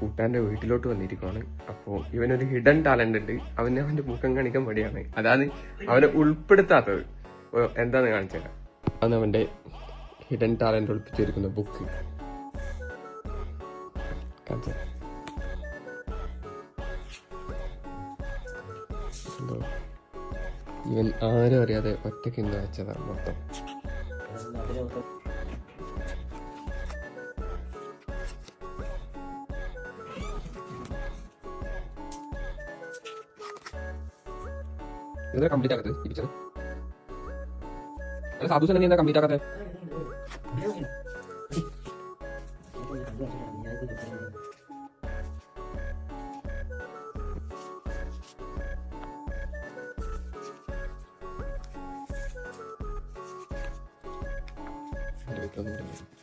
കൂട്ടാൻ്റെ വീട്ടിലോട്ട് വന്നിരിക്കുകയാണ്. അപ്പോൾ ഇവനൊരു ഹിഡൻ ടാലന്റ് ഉണ്ട്. അവൻ്റെ മുഖം കാണിക്കാൻ മടിയാണ്. അതാണ് അവനെ ഉൾപ്പെടുത്താത്തത്. എന്താന്ന് കാണിച്ചു തരാം. അതാണ് അവൻ്റെ ഹിഡൻ ടാലന്റ് ഒളിപ്പിച്ചിരിക്കുന്ന ബുക്ക്. ഇവൻ ആരും അറിയാതെ ഒറ്റയ്ക്ക് ഇന്ന് വെച്ചതാണ് മൊത്തം. ഇതൊക്കെ കംപ്ലീറ്റ് ആക്കത്ത് ഈ പിക്ചർ. സാധു തന്നെ എന്താ കംപ്ലീറ്റ് ആക്കാത്തെ? Gracias.